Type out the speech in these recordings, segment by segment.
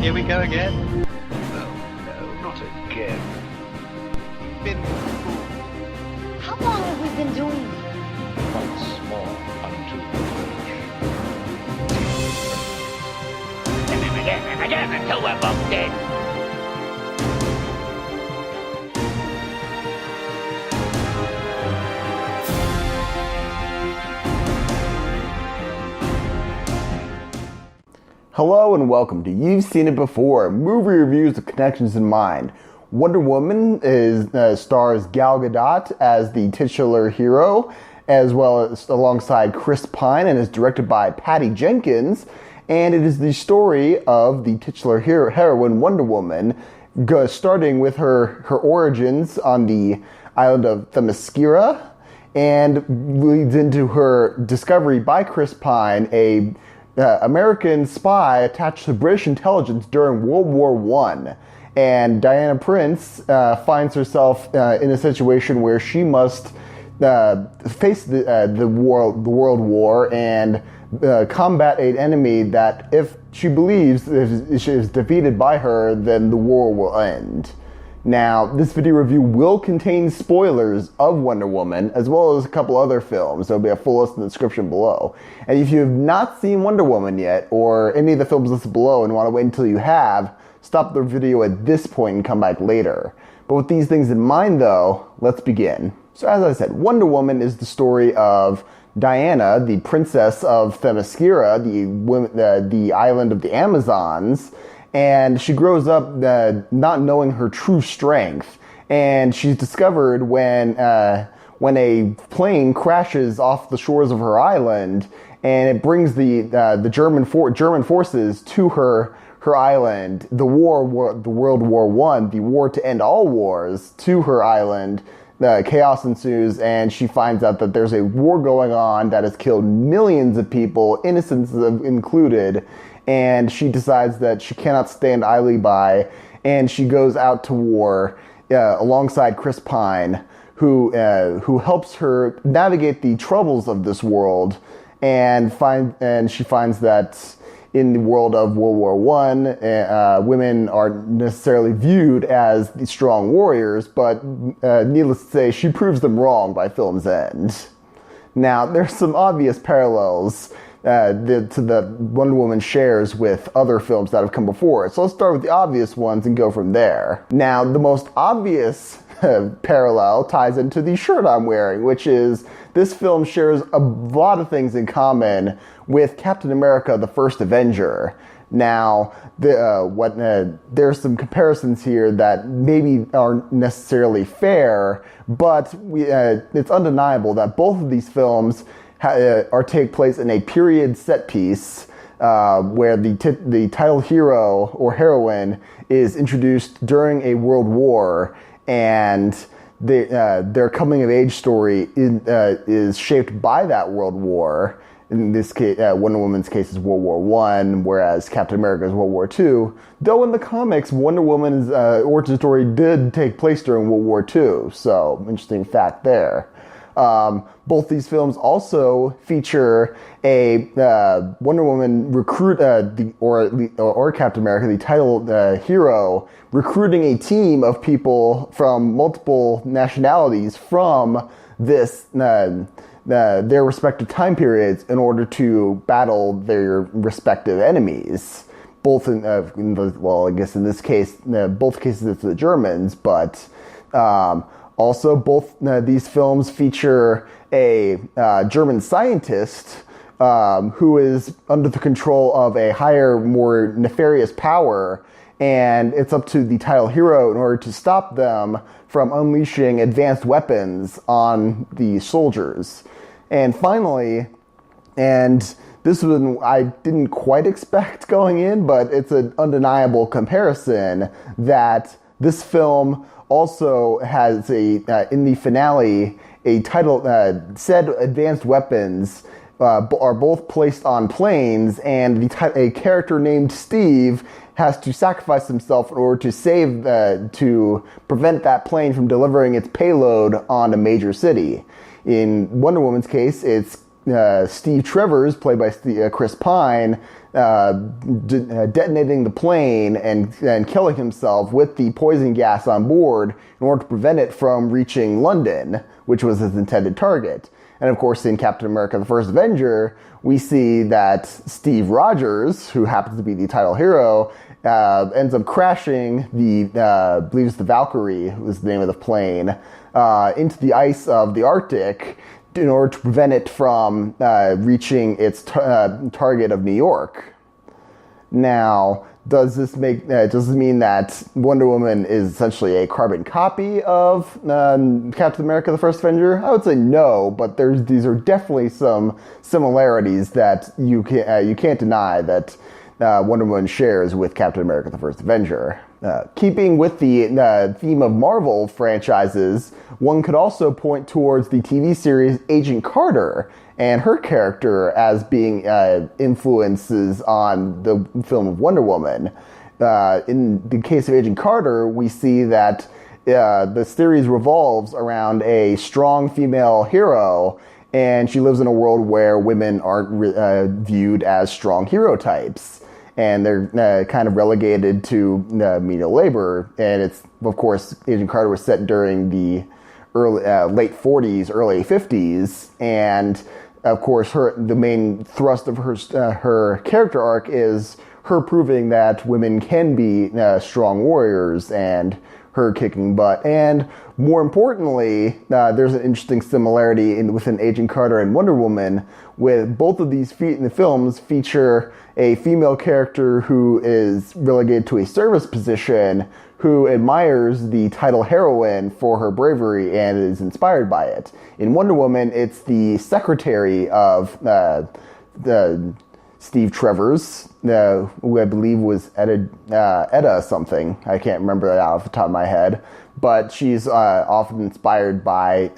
Here we go again. No, not again. You've been fooled. How long have we been doing this? Once more unto the bridge. Until we're both dead. Hello and welcome to You've Seen It Before, movie reviews with connections in mind. Wonder Woman stars Gal Gadot as the titular hero, as well as alongside Chris Pine, and is directed by Patty Jenkins. And it is the story of the titular heroine Wonder Woman, starting with her origins on the island of Themyscira, and leads into her discovery by Chris Pine, a American spy attached to British intelligence during World War I. And Diana Prince finds herself in a situation where she must face the World War and combat an enemy that, if she believes if she is defeated by her, then the war will end. Now, this video review will contain spoilers of Wonder Woman, as well as a couple other films. There'll be a full list in the description below. And if you have not seen Wonder Woman yet, or any of the films listed below and want to wait until you have, stop the video at this point and come back later. But with these things in mind though, let's begin. So as I said, Wonder Woman is the story of Diana, the princess of Themyscira, the island of the Amazons. And she grows up not knowing her true strength, and she's discovered when a plane crashes off the shores of her island, and it brings the German forces to her island. The World War I, the war to end all wars, to her island. Chaos ensues, and she finds out that there's a war going on that has killed millions of people, innocents included. And she decides that she cannot stand idly by, and she goes out to war alongside Chris Pine, who helps her navigate the troubles of this world, and she finds that in the world of World War I, women aren't necessarily viewed as the strong warriors, but needless to say, she proves them wrong by film's end. Now, there's some obvious parallels to the Wonder Woman shares with other films that have come before it. So let's start with the obvious ones and go from there. Now, the most obvious parallel ties into the shirt I'm wearing, which is this film shares a lot of things in common with Captain America, the First Avenger. Now, there's some comparisons here that maybe aren't necessarily fair, but it's undeniable that both of these films take place in a period set piece where the title hero or heroine is introduced during a world war, and their coming of age story is shaped by that world war. In this case, Wonder Woman's case is World War I, whereas Captain America's World War II. Though in the comics, Wonder Woman's origin story did take place during World War II, so interesting fact there. Both these films also feature a Wonder Woman recruit, or Captain America, the title hero, recruiting a team of people from multiple nationalities from their respective time periods in order to battle their respective enemies. Both in this case, both cases it's the Germans, but also, both these films feature a German scientist who is under the control of a higher, more nefarious power, and it's up to the title hero in order to stop them from unleashing advanced weapons on the soldiers. And finally, and this one I didn't quite expect going in, but it's an undeniable comparison that this film also has in the finale, a title said advanced weapons are both placed on planes, and a character named Steve has to sacrifice himself in order to to prevent that plane from delivering its payload on a major city. In Wonder Woman's case, it's Steve Trevors, played by Chris Pine, detonating the plane and killing himself with the poison gas on board in order to prevent it from reaching London, which was his intended target. And of course, in Captain America: The First Avenger, we see that Steve Rogers, who happens to be the title hero, ends up crashing I believe it's the Valkyrie, was the name of the plane, into the ice of the Arctic in order to prevent it from reaching its target of New York. Now, does this mean that Wonder Woman is essentially a carbon copy of Captain America: The First Avenger? I would say no, but these are definitely some similarities that you can't deny that Wonder Woman shares with Captain America: The First Avenger. Keeping with the theme of Marvel franchises, one could also point towards the TV series Agent Carter and her character as being influences on the film of Wonder Woman. In the case of Agent Carter, we see that the series revolves around a strong female hero, and she lives in a world where women aren't viewed as strong hero types. And they're kind of relegated to menial labor. And it's, of course, Agent Carter was set during the late 40s, early 50s. And, of course, the main thrust of her character arc is her proving that women can be strong warriors and her kicking butt. And more importantly, there's an interesting similarity within Agent Carter and Wonder Woman, with both of these in the films feature a female character who is relegated to a service position, who admires the title heroine for her bravery and is inspired by it. In Wonder Woman, it's the secretary of Steve Trevor's, who I believe was Etta something. I can't remember that off the top of my head. But she's often inspired by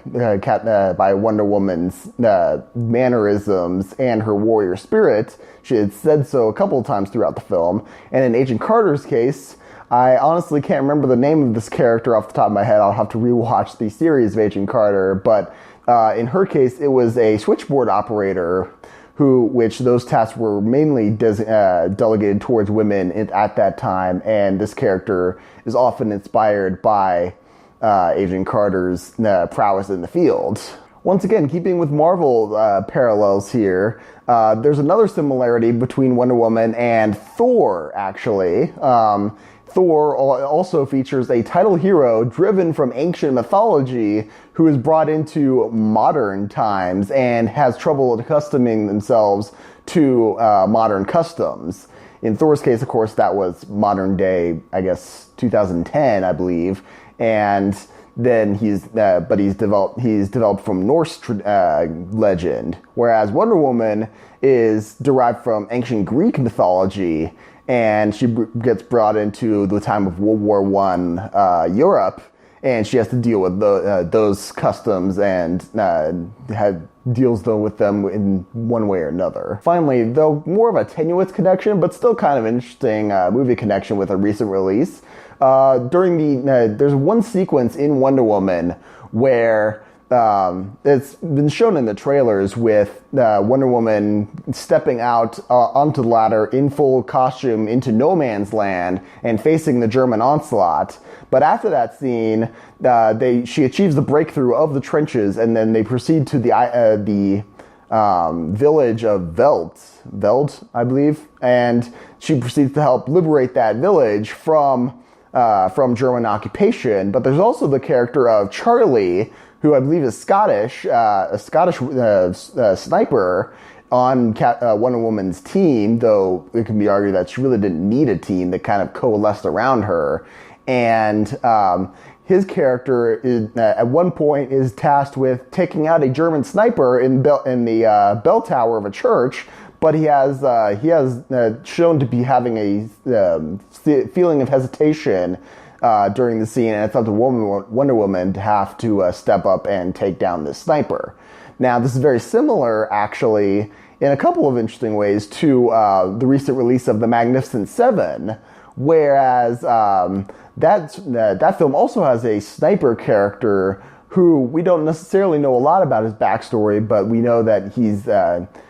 Wonder Woman's mannerisms and her warrior spirit. She had said so a couple of times throughout the film. And in Agent Carter's case, I honestly can't remember the name of this character off the top of my head. I'll have to rewatch the series of Agent Carter. But in her case, it was a switchboard operator which those tasks were mainly delegated towards women at that time, and this character is often inspired by Agent Carter's prowess in the field. Once again, keeping with Marvel parallels here, there's another similarity between Wonder Woman and Thor, actually. Thor also features a title hero driven from ancient mythology who is brought into modern times and has trouble accustoming themselves to modern customs. In Thor's case, of course, that was modern day, I guess, 2010, I believe. And then he's developed from Norse legend, whereas Wonder Woman is derived from ancient Greek mythology, and she gets brought into the time of World War I Europe, and she has to deal with those customs and deals with them in one way or another. Finally, though more of a tenuous connection, but still kind of interesting movie connection with a recent release. There's one sequence in Wonder Woman where it's been shown in the trailers with Wonder Woman stepping out onto the ladder in full costume into no man's land and facing the German onslaught. But after that scene, she achieves the breakthrough of the trenches, and then they proceed to the village of Veld, I believe, and she proceeds to help liberate that village from German occupation. But there's also the character of Charlie, who I believe is Scottish, a Scottish sniper on Wonder Woman's team, though it can be argued that she really didn't need a team that kind of coalesced around her. And his character at one point is tasked with taking out a German sniper in the bell tower of a church, but he has shown to be having a feeling of hesitation during the scene, and it's up to Wonder Woman to have to step up and take down this sniper. Now, this is very similar, actually, in a couple of interesting ways to the recent release of The Magnificent Seven, whereas that film also has a sniper character who we don't necessarily know a lot about his backstory, but we know that he's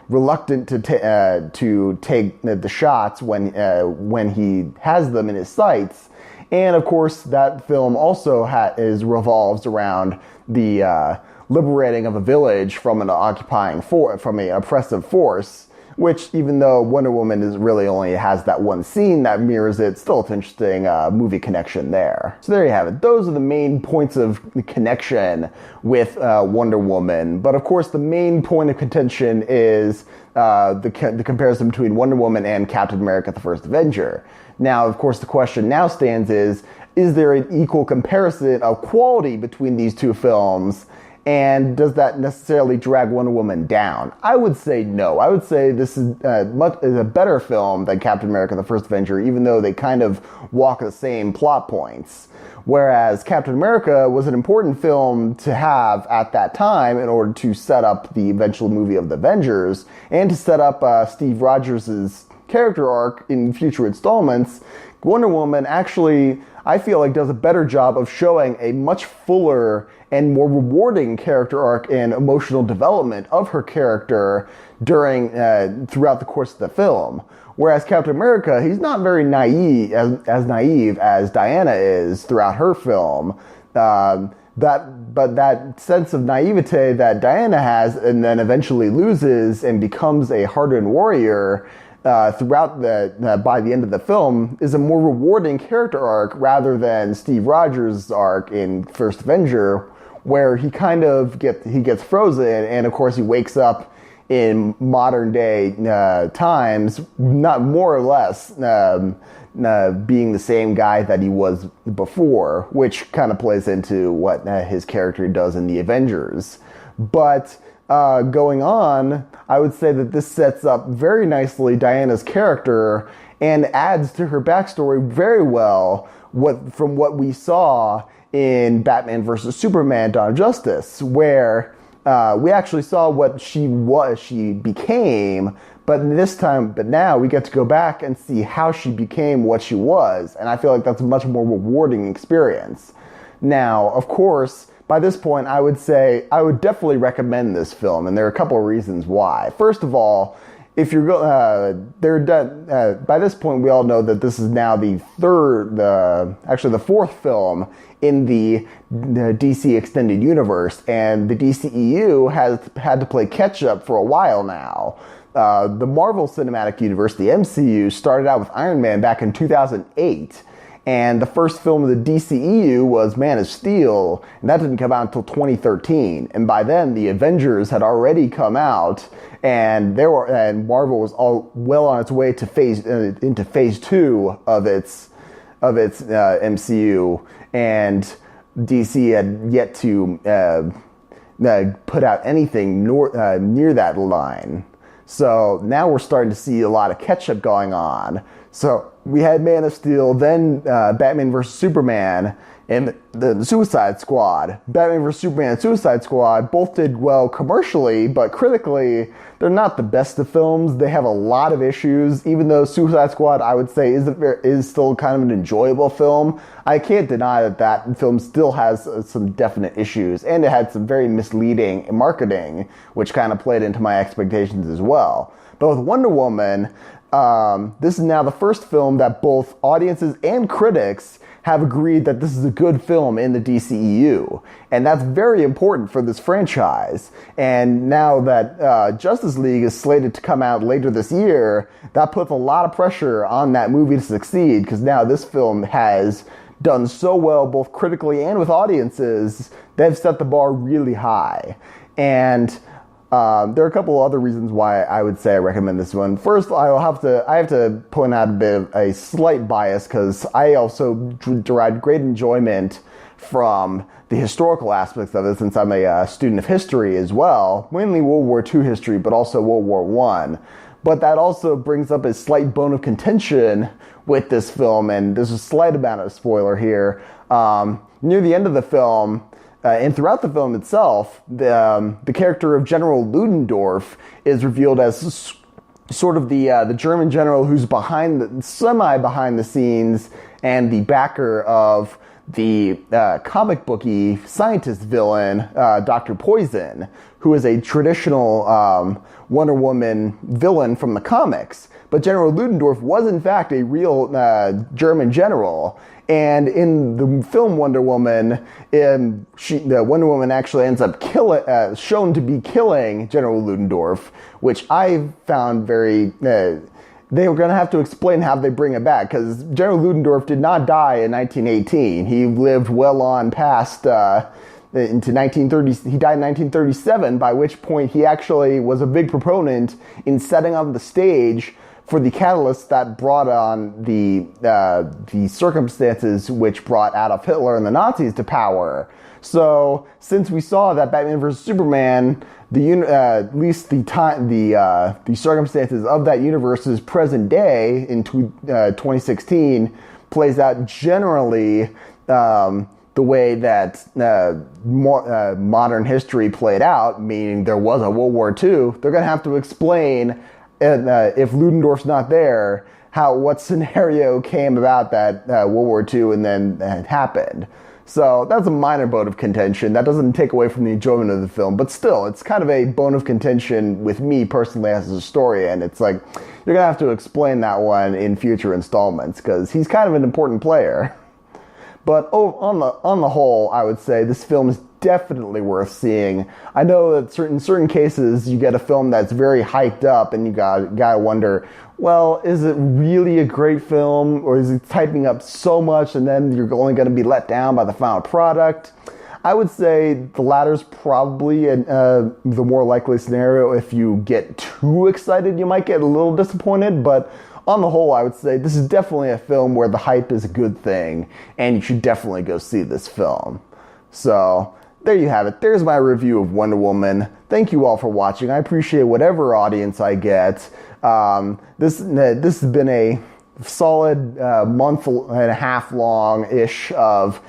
reluctant to take the shots when he has them in his sights. And of course, that film also revolves around the liberating of a village from an from an oppressive force. Which, even though Wonder Woman only has that one scene that mirrors it, still it's an interesting movie connection there. So there you have it. Those are the main points of connection with Wonder Woman. But of course, the main point of contention is the comparison between Wonder Woman and Captain America: The First Avenger. Now, of course, the question now stands is there an equal comparison of quality between these two films? And does that necessarily drag Wonder Woman down? I would say no. I would say this is a better film than Captain America: The First Avenger, even though they kind of walk the same plot points. Whereas Captain America was an important film to have at that time in order to set up the eventual movie of the Avengers and to set up Steve Rogers' character arc in future installments. Wonder Woman actually, I feel like, does a better job of showing a much fuller and more rewarding character arc and emotional development of her character throughout the course of the film. Whereas Captain America, he's not very naive, as naive as Diana is throughout her film. But that sense of naivete that Diana has and then eventually loses and becomes a hardened warrior by the end of the film is a more rewarding character arc rather than Steve Rogers' arc in First Avenger, where he kind of gets frozen, and of course he wakes up in modern day times, not more or less being the same guy that he was before, which kind of plays into what his character does in the Avengers. But going on, I would say that this sets up very nicely Diana's character and adds to her backstory very well from what we saw in Batman vs. Superman: Dawn of Justice, where we actually saw what she became, but now we get to go back and see how she became what she was, and I feel like that's a much more rewarding experience. Now, of course, by this point, I would say I would definitely recommend this film, and there are a couple of reasons why. First of all, if you're by this point, we all know that this is now the fourth film in the DC Extended Universe, and the DCEU has had to play catch up for a while now. The Marvel Cinematic Universe, the MCU, started out with Iron Man back in 2008. And the first film of the DCEU was Man of Steel, and that didn't come out until 2013. And by then, the Avengers had already come out, and Marvel was all well on its way to into phase 2 of its MCU, and DC had yet to put out anything near that line. So now we're starting to see a lot of catch-up going on. So we had Man of Steel, then Batman vs. Superman, and the Suicide Squad. Batman vs. Superman and Suicide Squad both did well commercially, but critically, they're not the best of films. They have a lot of issues, even though Suicide Squad, I would say, is still kind of an enjoyable film. I can't deny that film still has some definite issues, and it had some very misleading marketing, which kind of played into my expectations as well. But with Wonder Woman, this is now the first film that both audiences and critics have agreed that this is a good film in the DCEU. And that's very important for this franchise. And now that Justice League is slated to come out later this year, that puts a lot of pressure on that movie to succeed, because now this film has done so well both critically and with audiences. They've set the bar really high. And there are a couple other reasons why I would say I recommend this one. First, I have to point out a slight bias, because I also derived great enjoyment from the historical aspects of it, since I'm a student of history as well, mainly World War II history, but also World War I. But that also brings up a slight bone of contention with this film, and there's a slight amount of spoiler here. Near the end of the film, and throughout the film itself, the character of General Ludendorff is revealed as sort of the German general who's behind the scenes and the backer of the comic booky scientist villain, Dr. Poison, who is a traditional Wonder Woman villain from the comics. But General Ludendorff was in fact a real German general. And in the film Wonder Woman, the Wonder Woman actually ends up shown to be killing General Ludendorff, which I found very... they were going to have to explain how they bring it back, because General Ludendorff did not die in 1918. He lived well on past into 1930. He died in 1937, by which point he actually was a big proponent in setting up the stage for the catalyst that brought on the circumstances which brought Adolf Hitler and the Nazis to power. So since we saw that Batman vs Superman, at least the circumstances of that universe's present day in 2016 plays out generally the way that modern history played out, meaning there was a World War II. They're going to have to explain, if Ludendorff's not there, what scenario came about that World War II and then it happened. So that's a minor bone of contention. That doesn't take away from the enjoyment of the film, but still, it's kind of a bone of contention with me personally as a historian. It's like, you're gonna have to explain that one in future installments, because he's kind of an important player. But on the whole, I would say this film is definitely worth seeing. I know that in certain cases, you get a film that's very hyped up, and you gotta wonder, well, is it really a great film, or is it typing up so much and then you're only going to be let down by the final product? I would say the latter's probably the more likely scenario. If you get too excited, you might get a little disappointed, but on the whole, I would say this is definitely a film where the hype is a good thing, and you should definitely go see this film. So there you have it. There's my review of Wonder Woman. Thank you all for watching. I appreciate whatever audience I get. This has been a solid month and a half long-ish of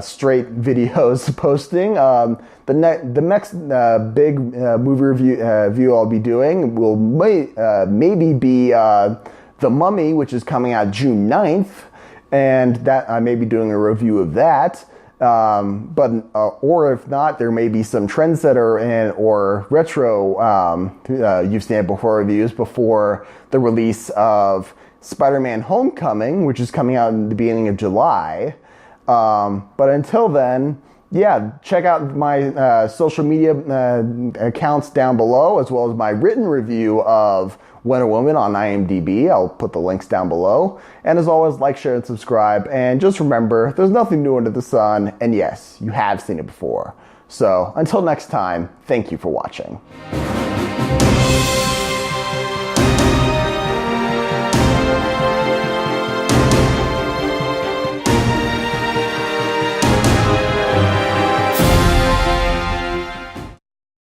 straight videos posting. The next big movie review I'll be doing will maybe be The Mummy, which is coming out June 9th, and that I may be doing a review of that. Or if not, there may be some trendsetter or retro You've Seen It Before reviews before the release of Spider-Man Homecoming, which is coming out in the beginning of July. But until then, yeah, check out my social media accounts down below, as well as my written review of Wonder Woman on IMDb. I'll put the links down below. And as always, like, share, and subscribe. And just remember, there's nothing new under the sun. And yes, you have seen it before. So until next time, thank you for watching.